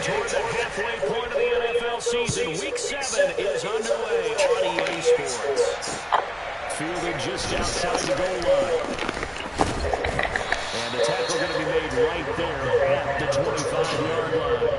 toward the halfway point of the NFL season. Week 7 is underway on EA Sports. Fielded just outside the goal line. And the tackle going to be made right there at the 25-yard line.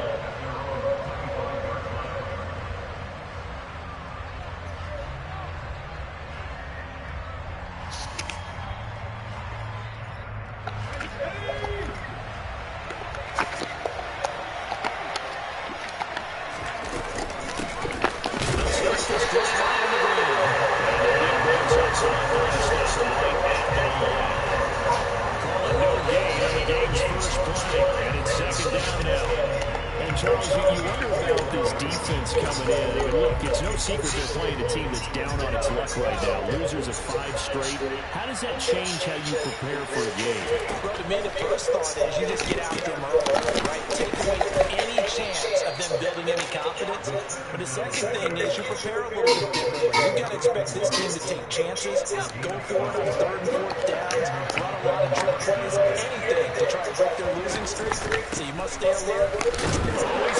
How does that change how you prepare for a game? Bro, to me, the first thought is you just get after them early, right? Take away any chance of them building any confidence. But the second thing is you prepare a little bit differently. You've got to expect this team to take chances, go for it on 3rd and 4th downs, run a lot of trick plays, anything to try to break their losing streak. So you must stay alert. It's always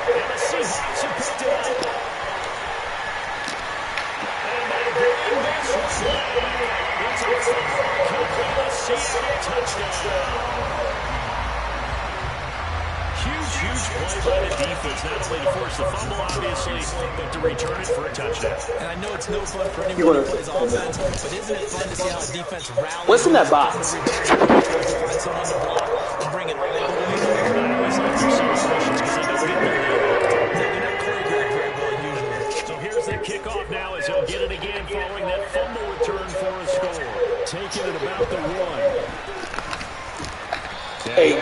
and the Seahawks have picked it up. Huge play by the defense, not only to force the fumble, obviously, but to return it for a touchdown. And I know it's no fun for anyone who plays offense, but isn't it fun to see how the defense rallies? What's in that box? Bring it So here's the kickoff now as he'll get it again following that fumble return for a score. Taking it about the 1. Hey,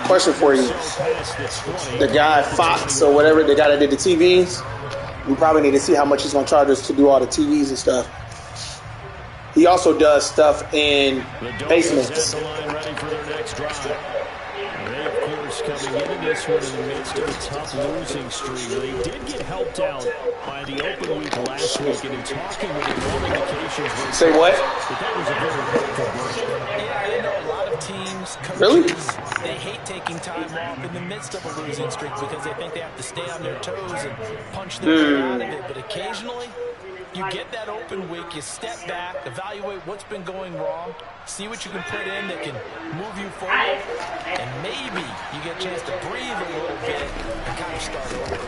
question for you. The guy, Fox, or whatever, the guy that did the TVs, we probably need to see how much he's going to charge us to do all the TVs and stuff. He also does stuff in basements. They, of course, coming into this one in the midst of a tough losing streak. They did get helped out by the open week last week, and in talking with him, all indications. Say what? That was a very helpful break. Yeah, I know a lot of teams, coaches, really? They hate taking time off in the midst of a losing streak because they think they have to stay on their toes and punch their way out of it. But occasionally, you get that open week, you step back, evaluate what's been going wrong, see what you can put in that can move you forward, and maybe you get a chance to breathe a little bit and kind of start over.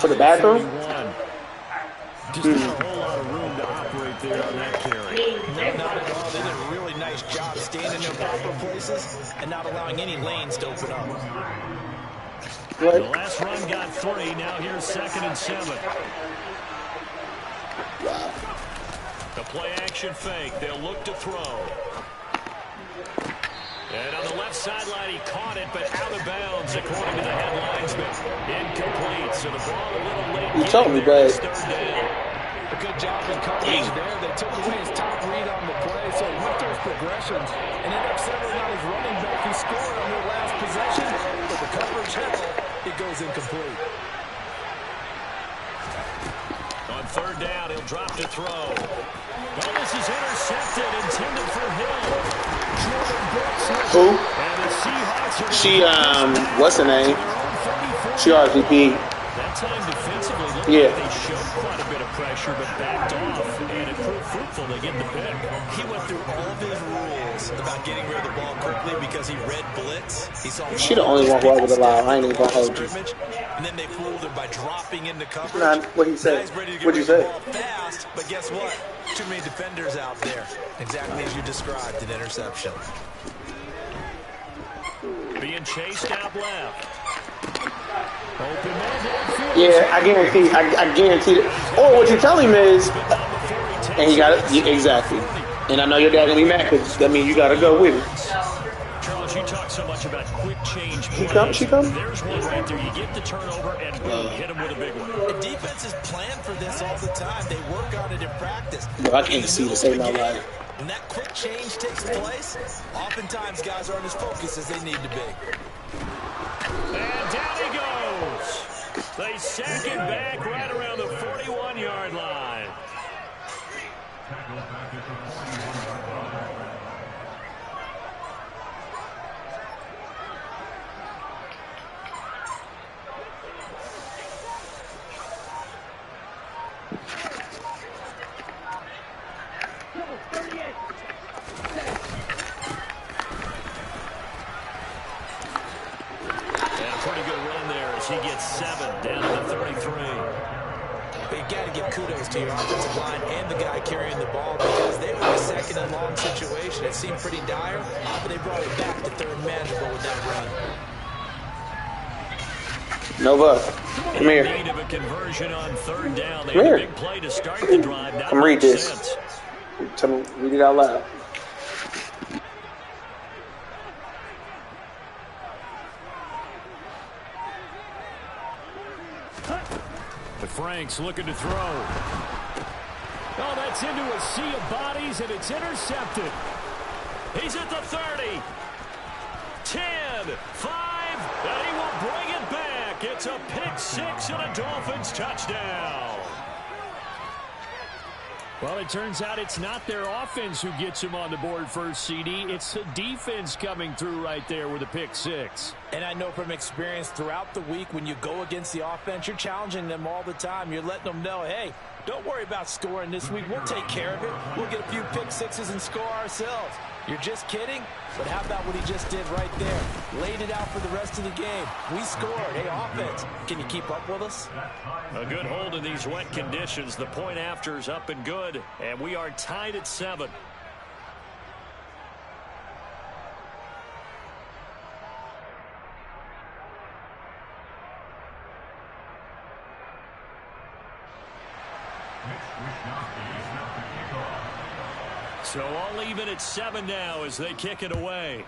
For the bathroom? Just not a whole lot of room to operate there on that carry. No, not at all. They did a really nice job staying in their proper places and not allowing any lanes to open up. The last run got 3. Now here's 2nd and 7. The play action fake. They'll look to throw. And on the left sideline, he caught it, but out of bounds, according to the headlinesman. Incomplete. So the ball a little late. You told me, but a good job in coverage there. They took away his top read on the play, so he went those progressions and ended up settling on his running back who scored on their last possession. But the coverage held. It goes incomplete. On 3rd down, he'll drop to throw. Well, this is intercepted, intended for Hill. who? And the Seahawks are She, what's her name? She RVP. that time defensively, Yeah. they showed quite a bit of pressure, but backed off, and it proved fruitful. They get the pick. He went through all of his rules about getting rid of the ball quickly because he read blitz. He saw She the only one who I would allow. I ain't even gonna hold you. And then they fooled him by dropping into coverage. Nah, what he said? What'd you say? Fast, but guess what? Too many defenders out there. Exactly as you described, an interception. Being chased out left. Open man downfield. Yeah, I guarantee that. Or what you're telling him is, and he got it, yeah, exactly. And I know your dad gonna be mad because that means you gotta go with it. Charles, you talk so much about quick change. She come? There's one right there. You get the turnover and boom, hit him with a big one. The defenses plan for this all the time. They work on it in practice. No, I can't see to save my life. When that quick change takes place, oftentimes guys aren't as focused as they need to be. And down he goes. They sack him back right around the 41-yard line. he gets 7 down to the 33. But you got to give kudos to your offensive line and the guy carrying the ball because they were in a second and long situation. It seemed pretty dire, but they brought it back to third manageable with that run. Nova, come here. Need of a conversion on third down. They Come had a here. big play to start the drive. Not Come read much this. sense. Tell me, read it out loud. But Frank's looking to throw. Oh, that's into a sea of bodies, and it's intercepted. He's at the 30. 10, 5, and he will bring it back. It's a pick 6 and a Dolphins touchdown. Well, it turns out it's not their offense who gets him on the board first, CD. It's the defense coming through right there with a pick 6. And I know from experience throughout the week when you go against the offense, you're challenging them all the time. You're letting them know, hey, don't worry about scoring this week. We'll take care of it. We'll get a few pick 6s and score ourselves. You're just kidding? But how about what he just did right there? Laid it out for the rest of the game. We scored. Hey, offense, can you keep up with us? A good hold in these wet conditions. The point after is up and good, and we are tied at 7. So all even at 7 now as they kick it away.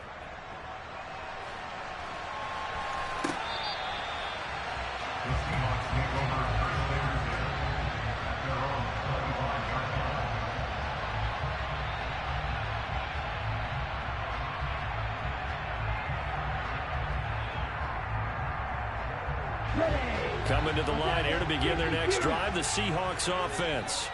Coming to the line here to begin their next drive, the Seahawks offense.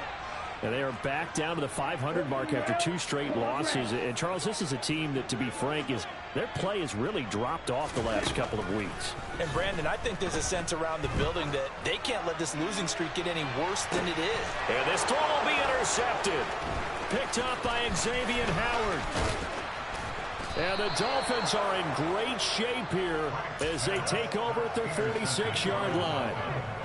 And they are back down to the 500 mark after 2 straight losses. And, Charles, this is a team that, to be frank, their play has really dropped off the last couple of weeks. And, Brandon, I think there's a sense around the building that they can't let this losing streak get any worse than it is. And this throw will be intercepted. Picked up by Xavier Howard. And the Dolphins are in great shape here as they take over at their 46-yard line.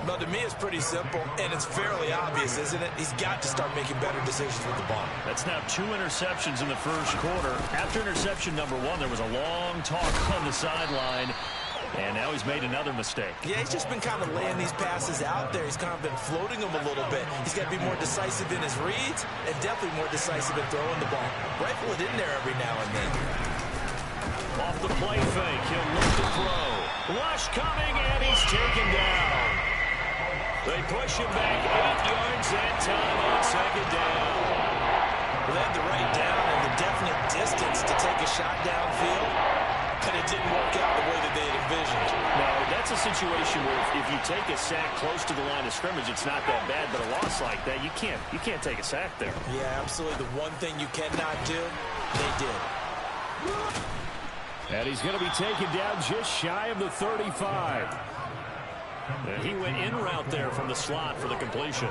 Well, to me, it's pretty simple, and it's fairly obvious, isn't it? He's got to start making better decisions with the ball. That's now 2 interceptions in the first quarter. After interception number 1, there was a long talk on the sideline, and now he's made another mistake. Yeah, he's just been kind of laying these passes out there. He's kind of been floating them a little bit. He's got to be more decisive in his reads and definitely more decisive in throwing the ball. Rifle it in there every now and then. Off the play fake, he'll look to throw. Rush coming, and he's taken down. They push him back 8 yards that time on second down. They had the right down and the definite distance to take a shot downfield, but it didn't work out the way that they had envisioned. No, that's a situation where if you take a sack close to the line of scrimmage, it's not that bad, but a loss like that, you can't take a sack there. Yeah, absolutely. The one thing you cannot do, they did. And he's going to be taken down just shy of the 35. And he went in route there from the slot for the completion.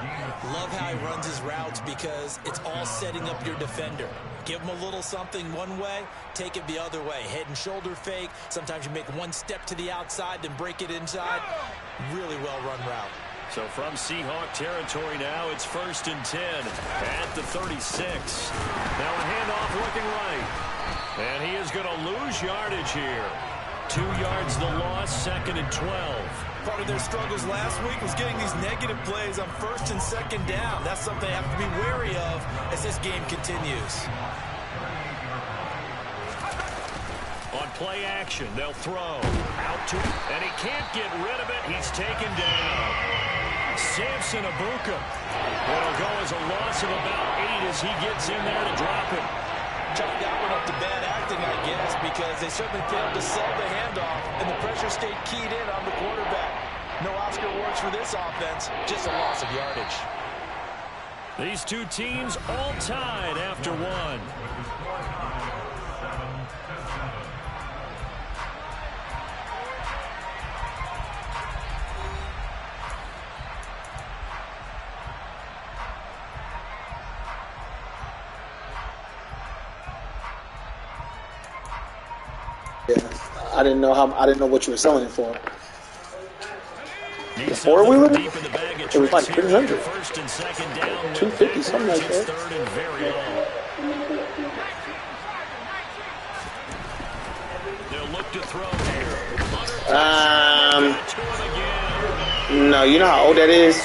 Love how he runs his routes because it's all setting up your defender. Give him a little something one way, take it the other way. Head and shoulder fake. Sometimes you make one step to the outside, then break it inside. Really well-run route. So from Seahawk territory now, it's 1st and 10 at the 36. Now a handoff looking right. And he is going to lose yardage here. 2 yards the loss, 2nd and 12. Part of their struggles last week was getting these negative plays on 1st and 2nd down. That's something they have to be wary of as this game continues. On play action, they'll throw. Out to him, and he can't get rid of it. He's taken down. Samson Abuka. It'll go as a loss of about 8 as he gets in there to drop it. Chalk that one up to bad acting, I guess, because they certainly failed to sell the handoff, and the pressure stayed keyed in on the quarterback. No Oscar awards for this offense, just a loss of yardage. These two teams all tied after 1. Yeah, I didn't know what you were selling it for. The four-wheeler? It was like 300. 250, something like that. They'll look to throw here. No, you know how old that is?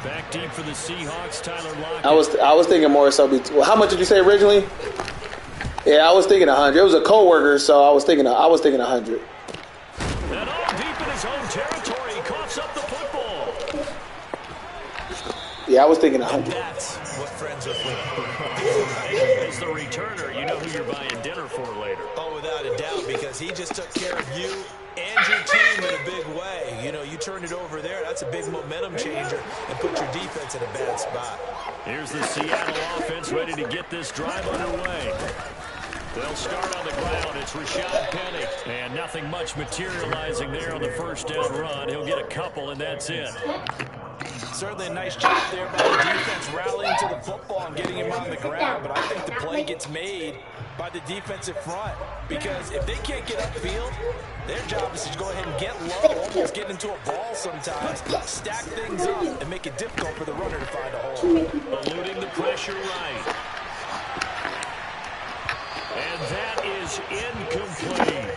Back deep for the Seahawks, Tyler Lockett. I was thinking more so. Well, how much did you say originally? Yeah, I was thinking 100. It was a coworker, so I was thinking 100. And all deep in his own territory, he coughs up the football. Yeah, I was thinking 100. That's what friends are for. As the returner, you know who you're buying dinner for later. Oh, without a doubt, because he just took care of you and your team in a big way. You know, you turned it over there. That's a big momentum changer and put your defense in a bad spot. Here's the Seattle offense ready to get this drive underway. They'll start on the ground. It's Rashad Penny. And nothing much materializing there on the first down run. He'll get a couple, and that's it. Certainly a nice job there by the defense rallying to the football and getting him on the ground. But I think the play gets made by the defensive front. Because if they can't get upfield, their job is to go ahead and get low, almost get into a ball sometimes, stack things up, and make it difficult for the runner to find a hole. Eluding the pressure right. And that is incomplete.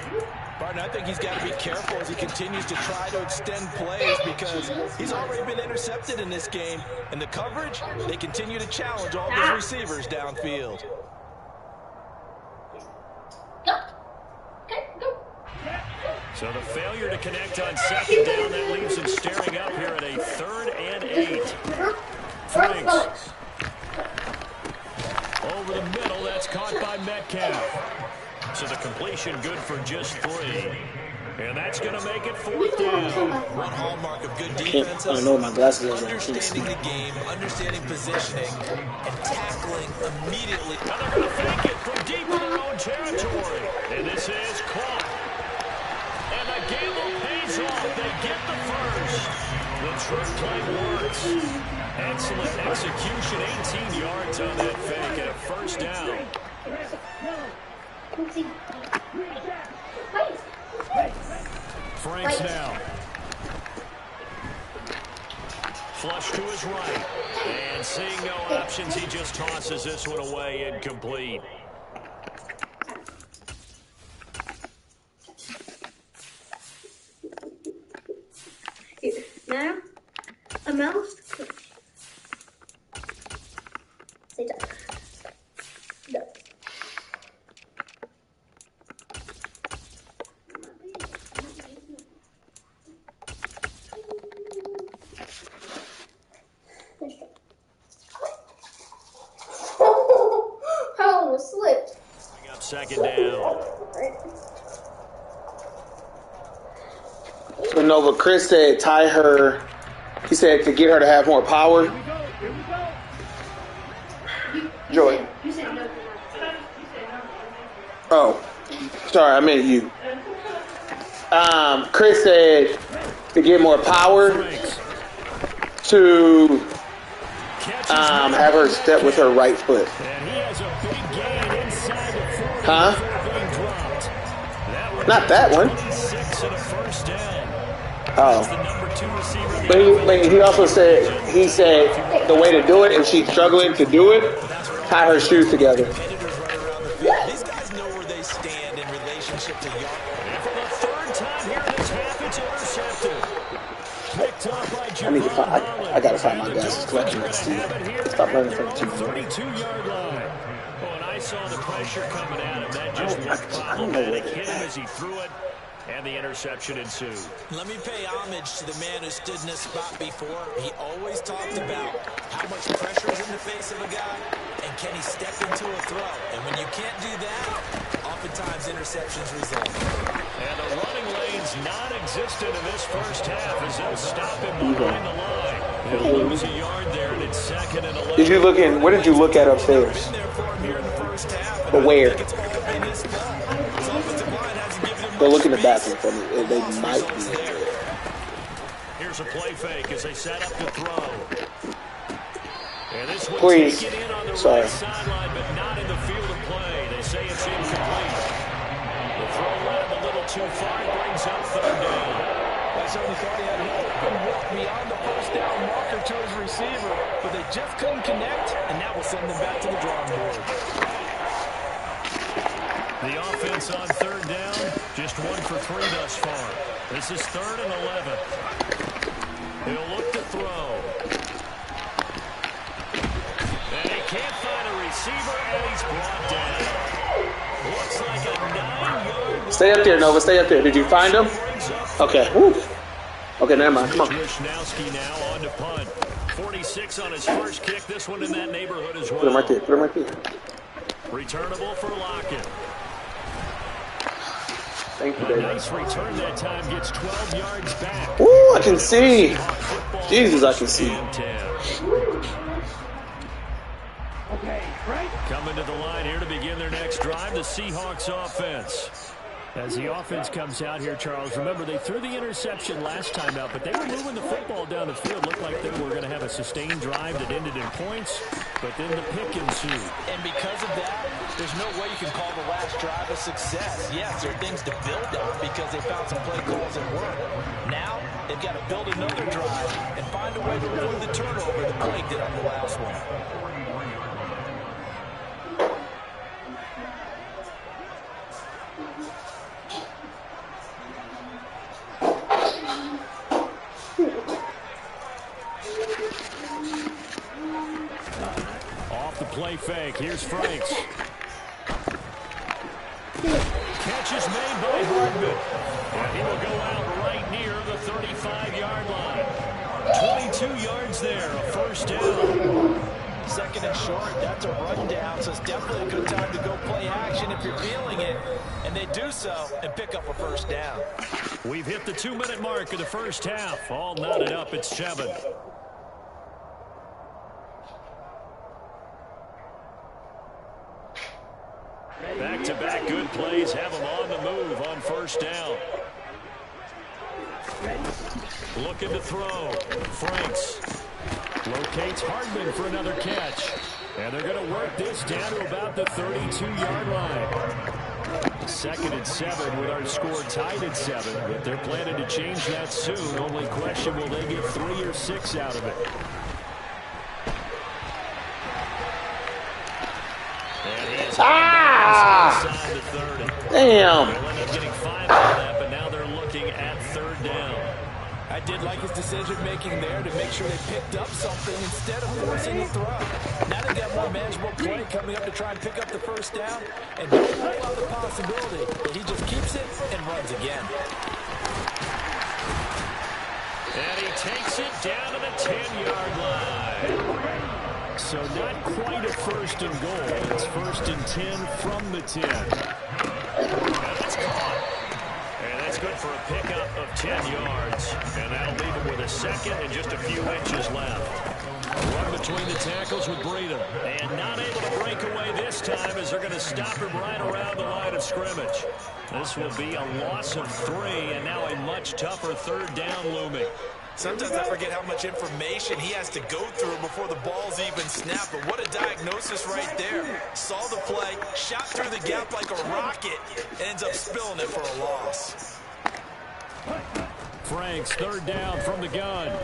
Barton, I think he's got to be careful as he continues to try to extend plays because he's already been intercepted in this game. And the coverage, they continue to challenge all those receivers downfield. So the failure to connect on second down, that leaves him staring up here at a 3rd and 8. Franks. Over the middle, that's caught by Metcalf. So the completion good for just 3. And that's going to make it 4th down. One hallmark of good defense I don't know what my glasses are. understanding the game, understanding positioning, and tackling immediately. Now they're going to fake it from deep in their own territory. And this is caught. And the gamble pays off. They get the first. The trick play works. Excellent execution. 18 yards on that fake and a first down. Franks now. Flush to his right. And seeing no options, he just tosses this one away, incomplete. Now, a mouse. Say that. No. I almost slipped. Bring up second down. So Nova, Chris said tie her. He said to get her to have more power. Joy. You said no. Oh, sorry, I meant you. Chris said to get more power to have her step with her right foot. Huh? Not that one. Oh. But he also said, the way to do it, if she's struggling to do it, tie her shoes together. These guys know where they stand in relationship to yards. And for the 3rd time here in this half, it's intercepted. Picked up by I gotta find my glasses collection. Stop running from the TV. 32-yard line. Oh, and I saw the pressure coming at him. That just looked problematic. Hit him as he threw it, and the interception ensued. Let me pay homage to the man who stood in this spot before. He always talked about how much pressure is in the face of a guy, and can he step into a throw. And when you can't do that, oftentimes interceptions result. And the running lane's non-existent in this first half as they'll stop him behind the line. He'll lose a yard there, and it's 2nd and 11. What did you look at upstairs? But where? Go look in the bathroom for me. They might be. Here's a play fake as they set up to throw. And this one Please. taken in on the Sorry. right sideline, but not in the field of play. They say it's incomplete. The throw went a little too far. first down marker to his receiver, but they just couldn't connect, and that will send them back to the drawing board. The offense on third down, just 1 for 3 thus far. This is 3rd and 11. He'll look to throw. And he can't find a receiver, and he's brought down. Looks like a 9-yard. Stay up there, Nova. Stay up there. Did you find him? Okay. Woo. Okay, never mind. Come on. Wishnowski now on to punt. 46 on his first kick. This one in that neighborhood as well. Put him right there. Put him right there. Returnable for Lockett. Thank you, A baby. nice return that time. Gets 12 yards back. Ooh, I can see. Jesus, I can see. Okay, right. Coming to the line here to begin their next drive, the Seahawks offense. As the offense comes out here, Charles, remember they threw the interception last time out, but they were moving the football down the field. Looked like they were going to have a sustained drive that ended in points, but then the pick ensued. And because of that, there's no way you can call the last drive a success. Yes, there are things to build on because they found some play calls that work. Now, they've got to build another drive and find a way to avoid the turnover that plagued it on the last one. Off the play fake. Here's Franks. Catch is made by Hardman. And he will go out right near the 35-yard line. 22 yards there, a first down. 2nd and short, that's a rundown, so it's definitely a good time to go play action if you're feeling it. And they do so and pick up a first down. We've hit the 2-minute mark of the first half. All knotted up at 7. Back-to-back good plays have them on the move on first down. Looking to throw. Franks locates Hardman for another catch. And they're going to work this down to about the 32-yard line. 2nd and 7 with our score tied at 7. But they're planning to change that soon. Only question, will they get 3 or 6 out of it? Ah! Damn. They'll end up getting 5 out of that, but now they're looking at 3rd down. I did like his decision-making there to make sure they picked up something instead of forcing a throw. Now they've got more manageable play coming up to try and pick up the first down, and don't rule out the possibility that he just keeps it and runs again. And he takes it down to the 10-yard line. So not quite a 1st and goal. It's 1st and 10 from the 10. And it's caught. And that's good for a pickup of 10 yards. And that'll leave him with a 2nd and just a few inches left. A run between the tackles with Breida. And not able to break away this time as they're going to stop him right around the line of scrimmage. This will be a loss of 3 and now a much tougher 3rd down looming. Sometimes I forget how much information he has to go through before the ball's even snapped. But what a diagnosis right there. Saw the play, shot through the gap like a rocket, and ends up spilling it for a loss. Franks, 3rd down from the gun.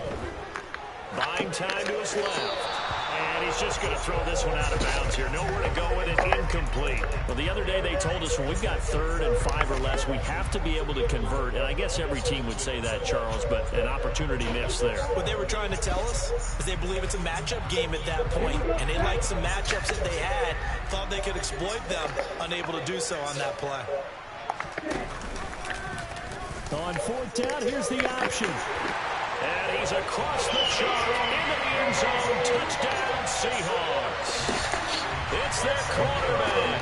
Buying time to his left. And he's just going to throw this one out of bounds here. Nowhere to go with it. Incomplete. Well, the other day they told us when we've got 3rd and 5 or less, we have to be able to convert. And I guess every team would say that, Charles, but an opportunity missed there. What they were trying to tell us is they believe it's a matchup game at that point, and they liked some matchups that they had, thought they could exploit them, unable to do so on that play. On 4th down, here's the option. And he's across the chalk into the end zone. Touchdown, Seahawks. It's their quarterback.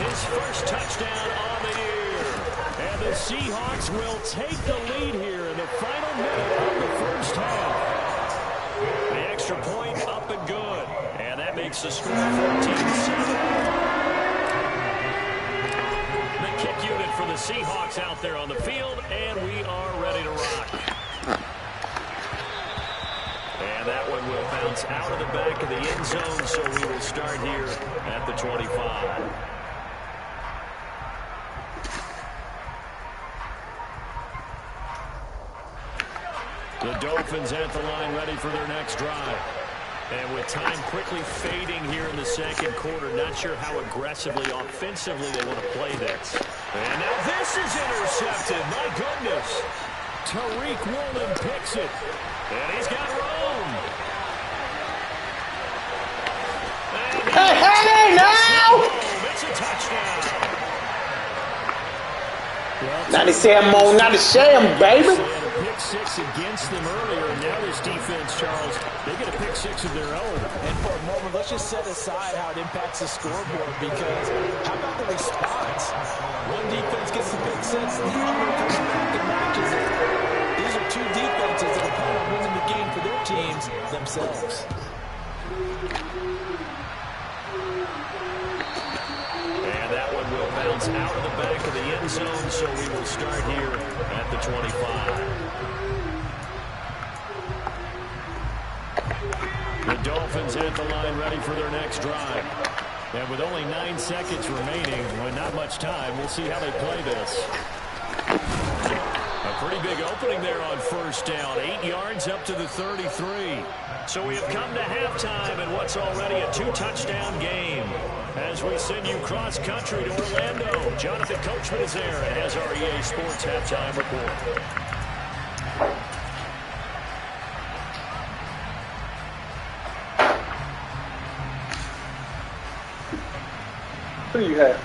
His first touchdown on the year. And the Seahawks will take the lead here in the final minute of the first half. The extra point up and good. And that makes the score 14-7. The kick unit for the Seahawks out there on the field, and we are ready to rock. And that one will bounce out of the back of the end zone, so we will start here at the 25. The Dolphins at the line ready for their next drive. And with time quickly fading here in the second quarter, not sure how aggressively, offensively they want to play this. And now this is intercepted. My goodness. Tariq Woolen picks it. And he's got room. Hey, now! It's a touchdown. Not the Sam, not the sham, baby. Pick six against them earlier, and now this defense, Charles, they get a pick six of their own. And for a moment, let's just set aside how it impacts the scoreboard, because how about the response? One defense gets the pick six, the other comes back and matches it. These are two defenses that are kind of winning the game for their teams themselves. And that one will bounce out of the back of the end zone, so we will start here at the 25. The Dolphins at the line ready for their next drive. And with only 9 seconds remaining, with not much time, we'll see how they play this. A pretty big opening there on first down. 8 yards up to the 33. So we have come to halftime in what's already a 2-touchdown game. As we send you cross-country to Orlando, Jonathan Coachman is there and has our EA Sports halftime report. Who do you have?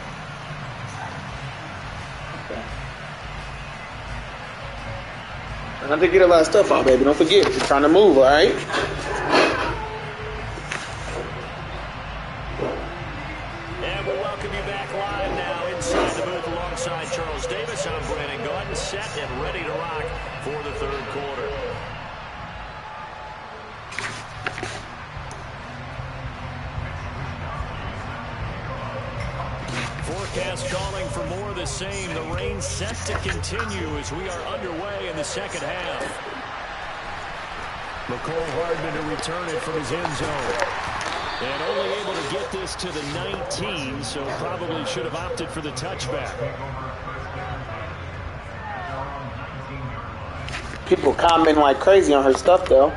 Okay. And I did get a lot of stuff out, baby. Don't forget, we're trying to move, all right? And we welcome you back live now inside the booth alongside Charles Davis. I'm Brandon Gordon, set and ready to rock for the third quarter. Forecast calling for more of the same. The rain set to continue as we are underway in the second half. McCole Hardman to return it from his end zone. And only able to get this to the 19, so probably should have opted for the touchback. People commenting like crazy on her stuff, though.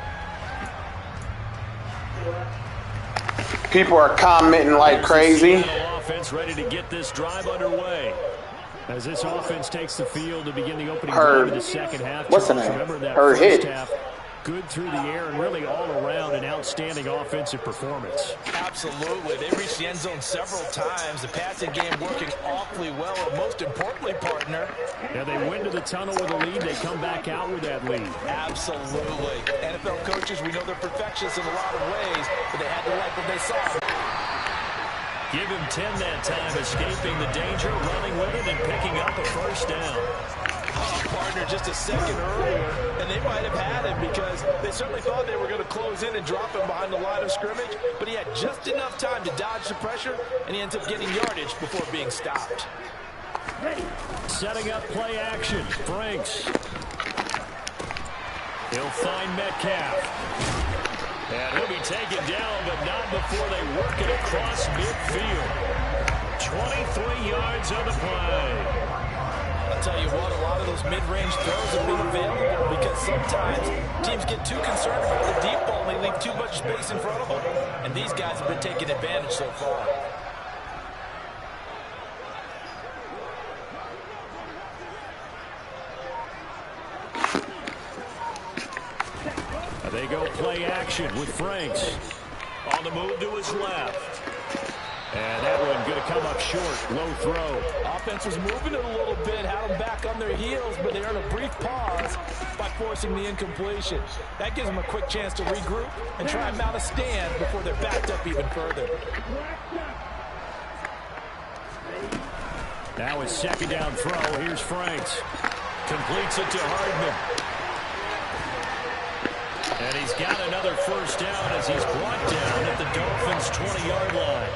People are commenting like crazy. Offense ready to get this drive underway. As this offense takes the field to begin the opening Her, drive of the second half. what's the name? Remember that Her first hit. half, good through the air and really all around an outstanding offensive performance. Absolutely. They reached the end zone several times. The passing game working awfully well. And most importantly, partner. Yeah, they went to the tunnel with a lead. They come back out with that lead. Absolutely. NFL coaches, we know they're perfectionists in a lot of ways, but they had to like what they saw. Give him 10 that time, escaping the danger, running with it, and picking up a first down. Partner just a second earlier, and they might have had him because they certainly thought they were going to close in and drop him behind the line of scrimmage, but he had just enough time to dodge the pressure, and he ends up getting yardage before being stopped. Setting up play action. Franks. He'll find Metcalf. And he'll be taken down, but not before they work it across midfield. 23 yards on the play. I'll tell you what, a lot of those mid-range throws have been available because sometimes teams get too concerned about the deep ball and they leave too much space in front of them. And these guys have been taking advantage so far. They go play action with Franks. On the move to his left. And that one going to come up short. Low throw. Offense was moving it a little bit, had them back on their heels, but they earned a brief pause by forcing the incompletion. That gives them a quick chance to regroup and try and mount a stand before they're backed up even further. Now his second down throw. Here's Franks. Completes it to Hardman. And he's got another first down as he's brought down at the Dolphins' 20-yard line.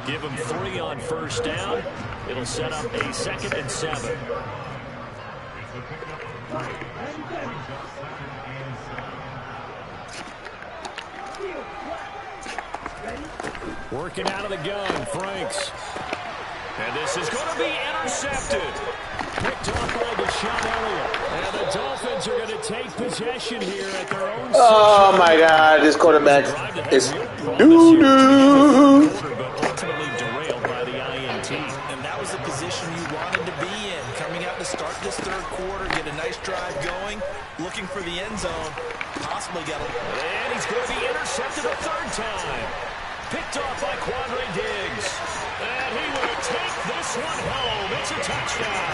Give him 3 on first down. It'll set up a 2nd and 7. Working out of the gun, Franks. And this is going to be intercepted. Picked off by Deshaun Elliott. And the Dolphins are going to take possession here at their own 6. Oh, my God. This quarterback is doo-doo. But ultimately derailed by the INT. And that was the position you wanted to be in. Coming out to start this third quarter, get a nice drive going, looking for the end zone. Possibly got a... And he's going to be intercepted a third time. Picked off by Quandre Diggs. And he will take this one home. It's a touchdown.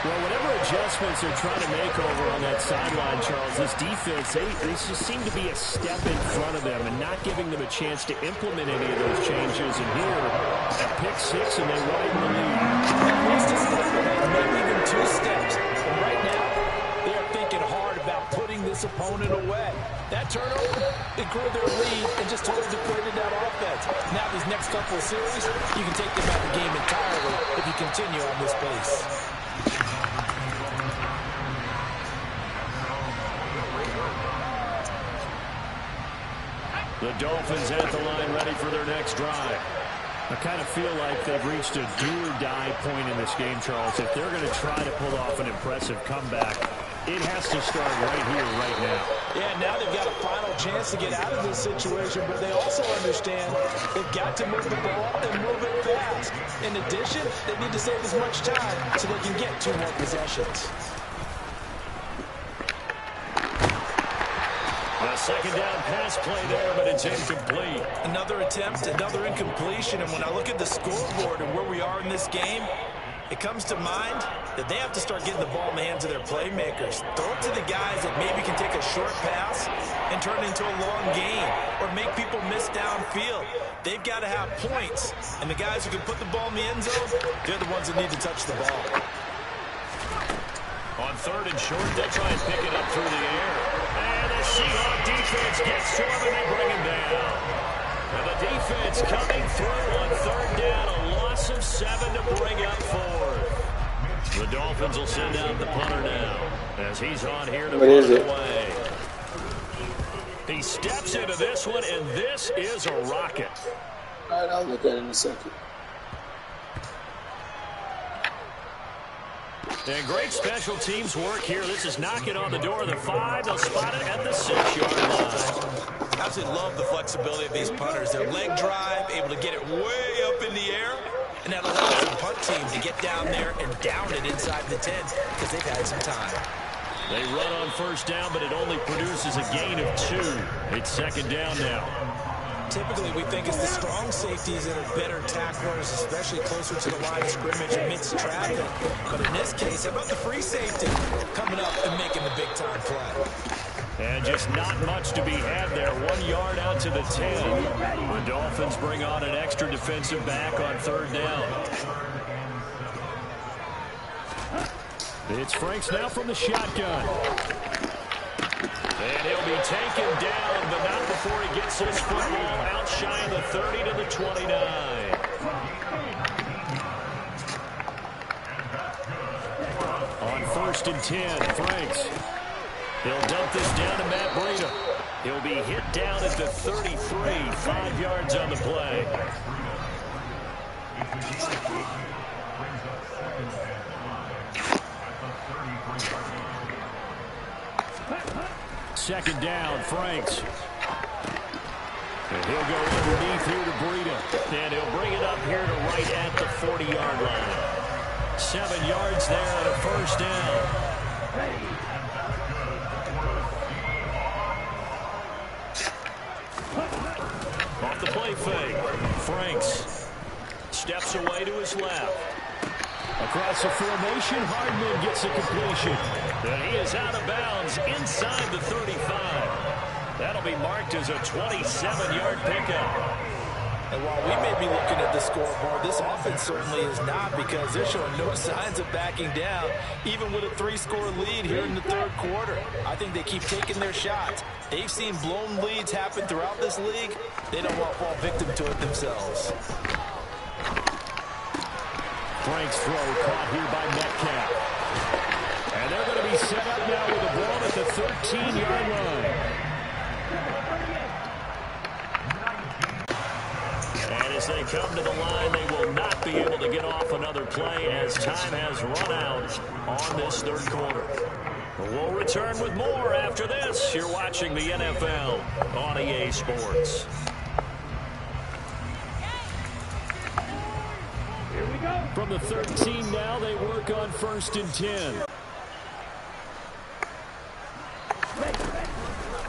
Well, whatever adjustments they're trying to make over on that sideline, Charles, this defense, they just seem to be a step in front of them and not giving them a chance to implement any of those changes. And here, a pick 6, and they widen the lead. At least a step ahead, maybe even 2 steps. And right now, they are thinking hard about putting this opponent away. That turnover, it grew their lead and just totally depleted that offense. Now these next couple of series, you can take them out of the game entirely if you continue on this pace. The Dolphins at the line ready for their next drive. I kind of feel like they've reached a do-or-die point in this game, Charles. If they're going to try to pull off an impressive comeback, it has to start right here, right now. Yeah, now they've got a final chance to get out of this situation, but they also understand they've got to move the ball and move it fast. In addition, they need to save as much time so they can get 2 more possessions. A second down pass play there, but it's incomplete. Another attempt, another incompletion, and when I look at the scoreboard and where we are in this game, it comes to mind that they have to start getting the ball in the hands of their playmakers. Throw it to the guys that maybe can take a short pass and turn it into a long gain or make people miss downfield. They've got to have points, and the guys who can put the ball in the end zone, they're the ones that need to touch the ball. On 3rd and short, they try and pick it up through the air. And the Seahawks defense gets to him, and they bring him down. And the defense coming through on 3rd down, a loss of 7 to bring up 4th. The Dolphins will send out the punter now as he's on here to put it away. He steps into this one, and this is a rocket. All right, I'll look at it in a second. And great special teams work here. This is knocking on the door of the 5. They'll spot it at the 6-yard line. I absolutely love the flexibility of these punters. Their leg drive, able to get it way up in the air, and that allows the punt team to get down there and down it inside the 10 because they've had some time. They run on 1st down, but it only produces a gain of 2. It's 2nd down now. Typically, we think it's the strong safeties that are better tacklers, especially closer to the line of scrimmage amidst traffic. But in this case, how about the free safety coming up and making the big-time play? And just not much to be had there. 1 yard out to the 10. The Dolphins bring on an extra defensive back on 3rd down. It's Franks now from the shotgun. And he'll be taken down, but not before he gets his football out shy of the 30 to the 29. On 1st and 10, Franks. He'll dump this down to Matt Breida. He'll be hit down at the 33, 5 yards on the play. Second down, Franks. And he'll go underneath here to Breida. And he'll bring it up here to right at the 40-yard line. 7 yards there on a 1st down. Off the play fake. Franks steps away to his left. Across the formation, Hardman gets a completion. And he is out of bounds inside the 35. That'll be marked as a 27-yard pickup. And while we may be looking at the scoreboard, this offense certainly is not, because they're showing no signs of backing down, even with a 3-score lead here in the 3rd quarter. I think they keep taking their shots. They've seen blown leads happen throughout this league. They don't want to fall victim to it themselves. Frank's throw caught here by Metcalf. And they're going to be set up now with the ball at the 13-yard line. And as they come to the line, they will not be able to get off another play as time has run out on this third quarter. We'll return with more after this. You're watching the NFL on EA Sports. Here we go. From the 13 now, they work on 1st and 10.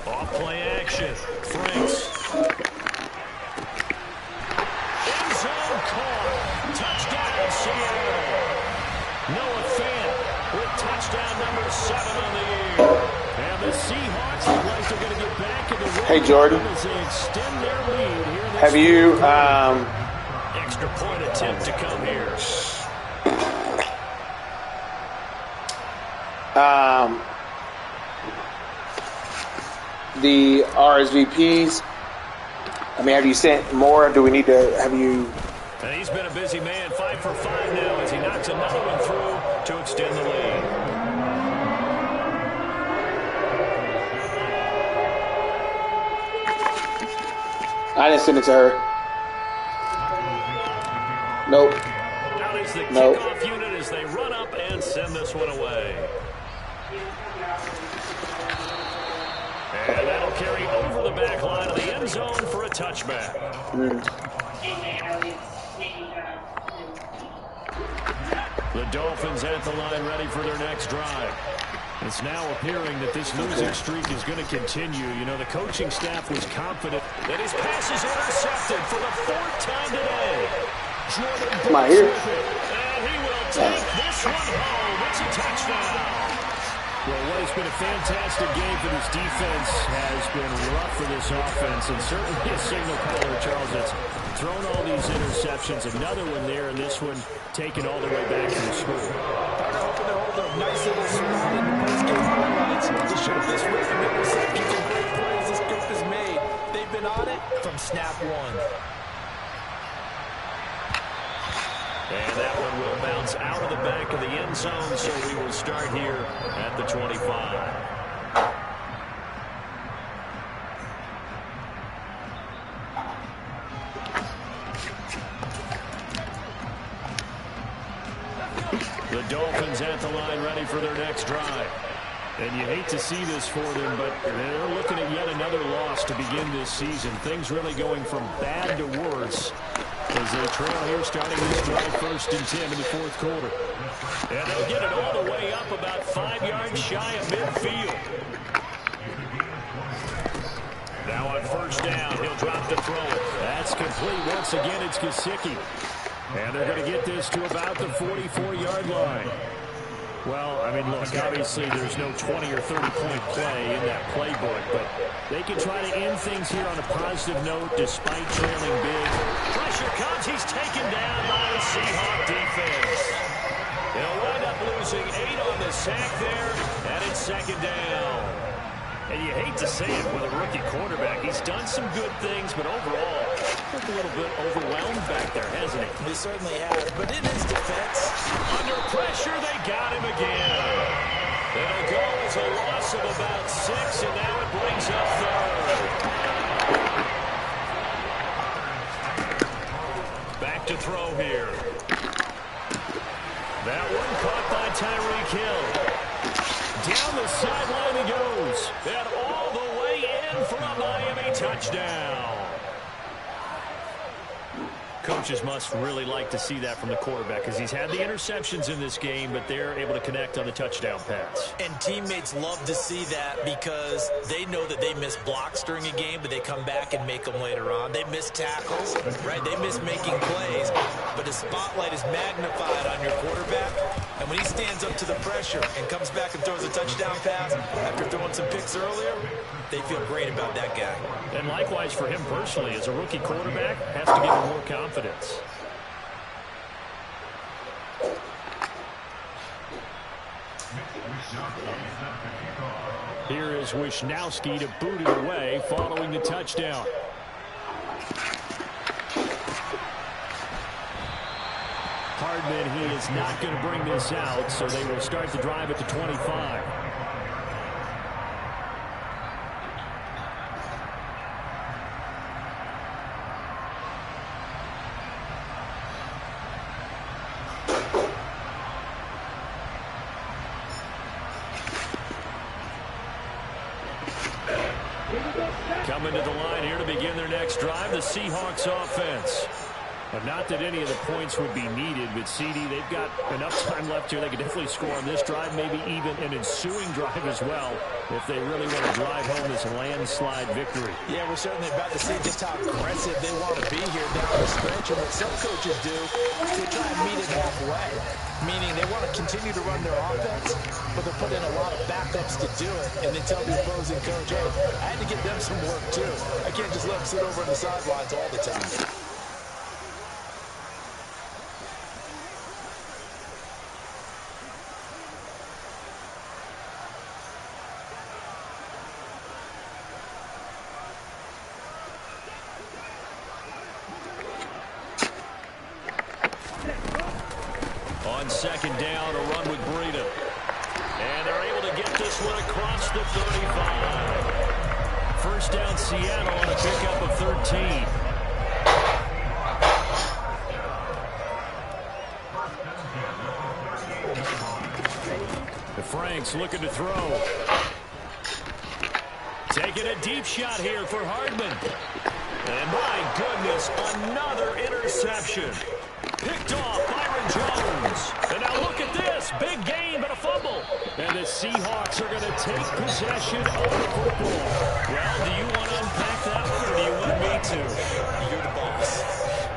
Off play action. Franks. End zone caught. Touchdown, Seattle. Noah Fant with touchdown number 7 on the year. And the Seahawks look like they're going to get back in the run. Hey, Jordan. As they extend their lead here. Have you extra point attempt to come here. The RSVPs? I mean, have you sent more? Do we need to have you? And he's been a busy man, 5 for 5 now as he knocks another one through to extend the lead. I didn't send it to her. Nope. Out is the Nope. kickoff unit as they run up and send this one away. And that'll carry over the back line of the end zone for a touchback. The Dolphins at the line ready for their next drive. It's now appearing that this losing streak is going to continue. You know, the coaching staff was confident that his pass is intercepted for the 4th time today. Jordan Come on here. and he will take this one home. It's a touchdown. Well, what has been a fantastic game for this defense has been rough for this offense, and certainly a signal caller, Charles, that's thrown all these interceptions. Another one there, and this one taken all the way back to the school. They're hoping to hold a nice little spot in the post-game highlights. This should have this random interceptions and great plays this group has made. They've been on it from snap one. And that one will bounce out of the back of the end zone, so we will start here at the 25. The Dolphins at the line ready for their next drive. And you hate to see this for them, but they're looking at yet another loss to begin this season. Things really going from bad to worse as they trail here starting this drive 1st and 10 in the 4th quarter. And they'll get it all the way up about 5 yards shy of midfield. Now on 1st down, he'll drop the throw. That's complete. Once again, it's Gesicki. And they're going to get this to about the 44-yard line. Well, I mean, look, obviously there's no 20 or 30-point play in that playbook, but they can try to end things here on a positive note despite trailing big. Pressure comes. He's taken down by the Seahawk defense. They'll wind up losing 8 on the sack there, and it's 2nd down. And you hate to say it with a rookie quarterback. He's done some good things, but overall, looked a little bit overwhelmed back there, hasn't he? He certainly has, but in his defense, under pressure, they got him again. It'll go as a loss of about 6, and now it brings up 3rd. Back to throw here. That one caught by Tyreek Hill. Down the sideline he goes. And all the way in for a Miami touchdown. Coaches must really like to see that from the quarterback because he's had the interceptions in this game, but they're able to connect on the touchdown pass. and teammates love to see that because they know that they miss blocks during a game, but they come back and make them later on. They miss tackles, right? They miss making plays, but the spotlight is magnified on your quarterback, and when he stands up to the pressure and comes back and throws a touchdown pass after throwing some picks earlier, they feel great about that guy. And likewise for him personally, as a rookie quarterback, has to give him more confidence. Here is Wisnowski to boot it away following the touchdown. Hardman, he is not going to bring this out, so they will start the drive at the 25. coming to the line here to begin their next drive, the Seahawks offense. But not that any of the points would be needed, but CD, they've got enough time left here. They could definitely score on this drive, maybe even an ensuing drive as well, if they really want to drive home this landslide victory. Yeah, we're certainly about to see just how aggressive they want to be here down the stretch. And what some coaches do is they try and meet it halfway, meaning they want to continue to run their offense, but they're putting in a lot of backups to do it, and they tell the opposing coach, hey, I had to get them some work too. I can't just let them sit over on the sidelines all the time. On second down, a run with Breida. And they're able to get this one across the 35. First down, Seattle on a pickup of 13. The Franks looking to throw. Taking a deep shot here for Hardman. And my goodness, another interception. Picked off Byron Jones. And now look at this. Big gain, but a fumble. And the Seahawks are going to take possession of the football. Well, do you want to unpack that one, or do you want me to? You're the boss.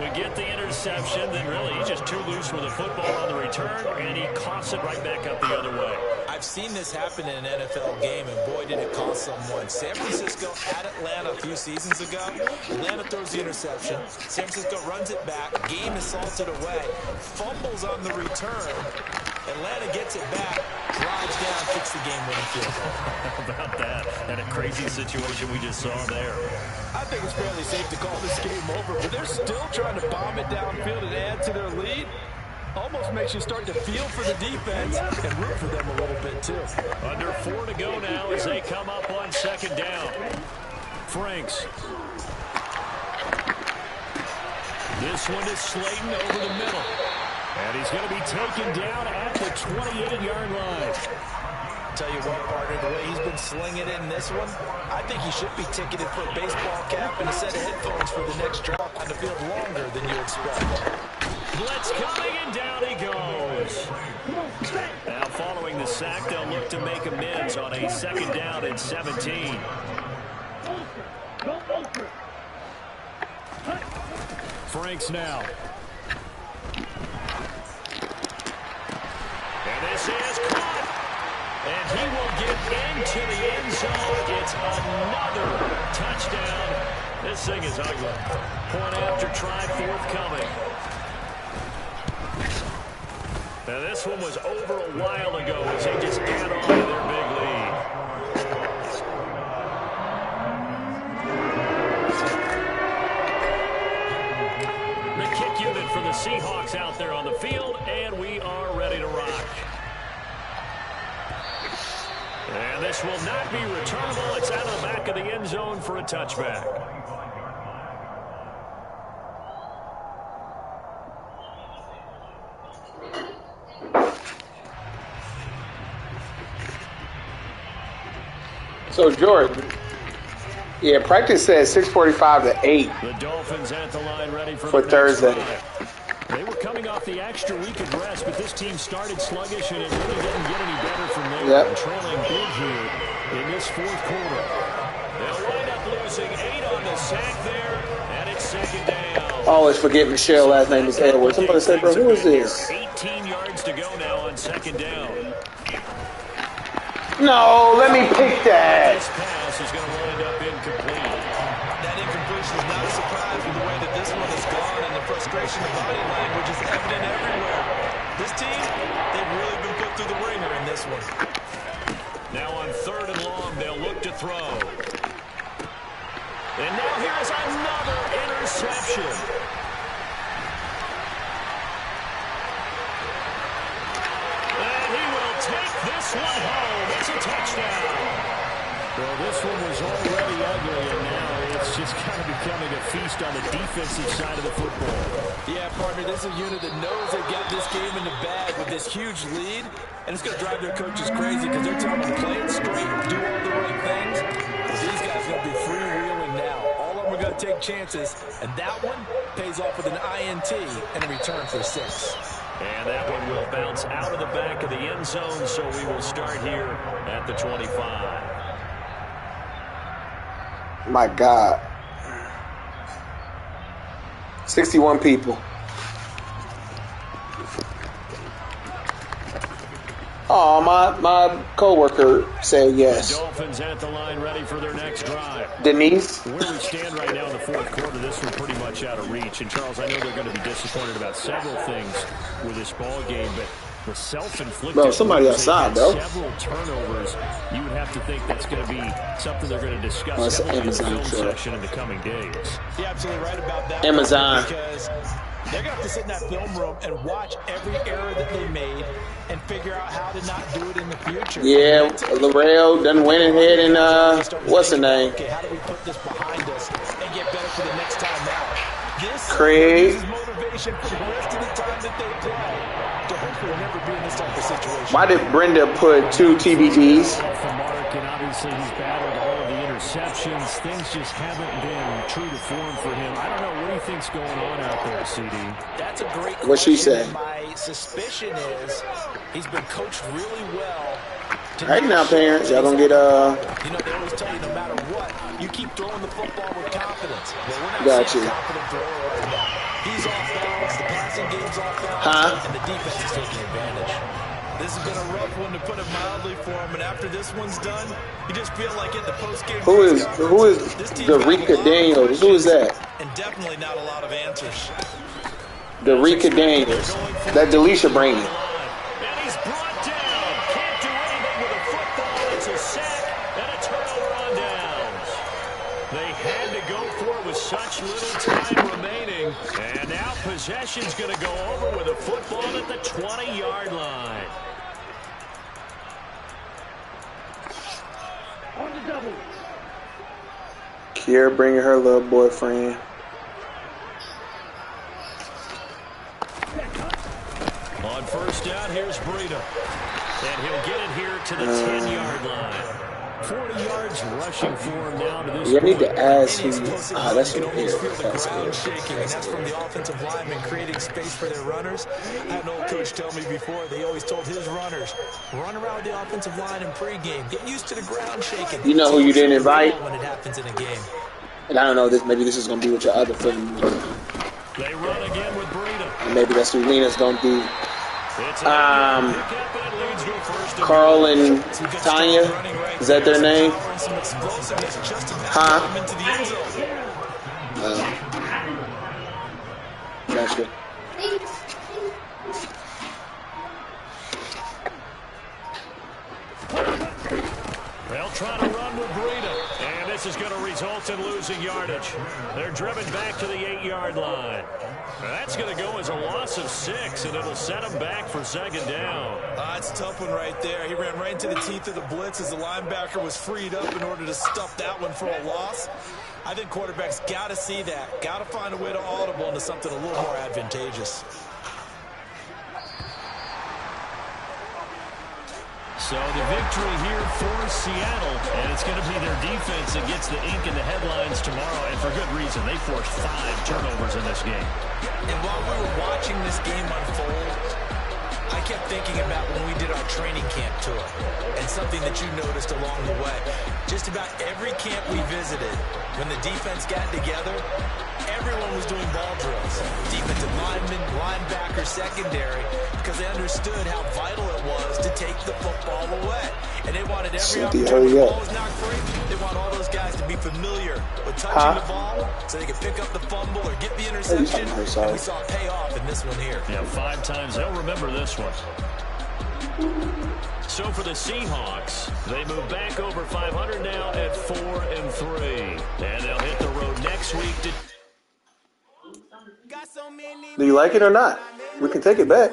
We get the interception, then really he's just too loose with the football on the return, and he coughs it right back up the other way. I've seen this happen in an NFL game, and boy, did it cost someone. San Francisco at Atlanta a few seasons ago. Atlanta throws the interception. San Francisco runs it back. Game is salted away. Fumbles on the return. Atlanta gets it back, drives down, kicks the game-winning field goal. How about that? And a crazy situation we just saw there. I think it's fairly safe to call this game over, but they're still trying to bomb it downfield and add to their lead. Almost makes you start to feel for the defense and root for them a little bit, too. Under 4 to go now as they come up on second down. Franks. This one is Slayton over the middle. And he's going to be taken down at the 28-yard line. Tell you what, partner, the way he's been slinging it in this one, I think he should be ticketed for a baseball cap and a set of headphones for the next drive on the field longer than you expect. Blitz coming, and down he goes. Now following the sack, they'll look to make amends on a second down and 17. Franks now. And this is caught. And he will get into the end zone. It's another touchdown. This thing is ugly. Point after try forthcoming. Now this one was over a while ago as they just add on to their big lead. The kick unit for the Seahawks out there on the field, and we are ready to rock. And this will not be returnable. It's out of the back of the end zone for a touchback. So, Jordan, yeah, practice says 6:45 to 8 The Dolphins at the line ready for Thursday. They were coming off the extra week of rest, but this team started sluggish, and it really didn't get any better from there. Yep. Trailing big here in this fourth quarter. They'll wind up losing 8 on the sack there, and it's second down. I always forget Michelle's last name is Edwards. Somebody said, bro, who is this? 18 yards to go now on second down. No, let me pick that. This pass is going to wind up incomplete. That incompletion is not a surprise with the way that this one has gone, and the frustration of body language is evident everywhere. This team, they've really been put through the ringer in this one. Now on third and long, they'll look to throw. And now here's another interception. And he will take this one home. It's a touchdown. Well, this one was already ugly, and now it's just kind of becoming a feast on the defensive side of the football. Yeah, partner, this is a unit that knows they've got this game in the bag with this huge lead, and it's going to drive their coaches crazy because they're telling them to play it straight, do all the right things. But these guys are going to be freewheeling now. to take chances, and that one pays off with an INT and a return for 6. And that one will bounce out of the back of the end zone, so we will start here at the 25. My God. 61 people. Oh, my coworker said yes. The Dolphins at the line, ready for their next drive. Denise? Where we stand right now in the fourth quarter, this one pretty much out of reach. And, Charles, I know they're going to be disappointed about several things with this ball game, but the self-inflicted... Bro, somebody outside, bro. Several turnovers. You would have to think that's going to be something they're going to discuss Amazon in the film truck. section in the coming days. You're absolutely right about that. Amazon. Because they're going to have to sit in that film room and watch every error that they made and figure out how to not do it in the future. Yeah, Laurel done went ahead and, what's the name? Okay, how do we put this behind us and get better for the next time out? This Craig. is motivation for the rest of the time that they play to hopefully never be in this type of situation. Why did Brenda put 2 TBDs? For Mark, and obviously he's battled all of the interceptions. Things just haven't been true to form for him. I don't know what he thinks going on out there, CD. That's a great question. What'd she say? My suspicion is he's been coached really well. All right now, parents, y'all gonna get You know, they always tell you no matter what, you keep throwing the football with confidence. Well, we're not Got seeing you. a confident thrower right now. He's off balance, the passing game's off balance, Huh? and the defense is taking advantage. This has been a rough one, to put it mildly, for him, and after this one's done, you just feel like in the post-game Who is this team's Darica got a lot of Daniels? Who is that? and definitely not a lot of answers. Darica Daniels. That Delisha Brady. And he's brought down. Can't do anything with a football. It's a sack and a turnover on downs. They had to go for it with such little time remaining. And now possession's going to go over with a football at the 20-yard line. Kiera bringing her little boyfriend. On first down, here's Breida. And he'll get it here to the 10-yard line. 40 yards rushing for him now to this You need point. to ask who. That's That's you what can almost feel the That's ground good. shaking, and that's from the offensive linemen creating space for their runners. I had an old coach tell me before, they always told his runners, run around with the offensive line in pregame. Get used to the ground shaking. You know who you didn't invite? When it happens in a game. And I don't know, maybe this is gonna be with your other family. They run again with Breida. And maybe that's what Lena's gonna do. It's Carl and Tanya, is that their name? Huh? Gotcha. They'll try to run with Breida, and this is going to result in losing yardage. They're driven back to the 8-yard line. That's going to go as a loss of 6, and it'll set them back for second down. That's a tough one right there. He ran right into the teeth of the blitz as the linebacker was freed up in order to stuff that one for a loss. I think quarterbacks got to see that, got to find a way to audible into something a little more advantageous. So the victory here for Seattle, and it's going to be their defense that gets the ink in the headlines tomorrow, and for good reason. They forced 5 turnovers in this game. And while we were watching this game unfold, I kept thinking about when we did our training camp tour and something that you noticed along the way. Just about every camp we visited, when the defense got together, everyone was doing ball drills. Defensive linemen, linebackers, secondary, because they understood how vital it was to take the football away. And they wanted every opportunity the ball was not free. They want all those guys to be familiar with touching the ball so they could pick up the fumble or get the interception. And we saw it pay off in this one here. Yeah, 5 times. They'll remember this one. So for the Seahawks, they move back over 500 now at 4-3. And they'll hit the road next week to... Do you like it or not? We can take it back.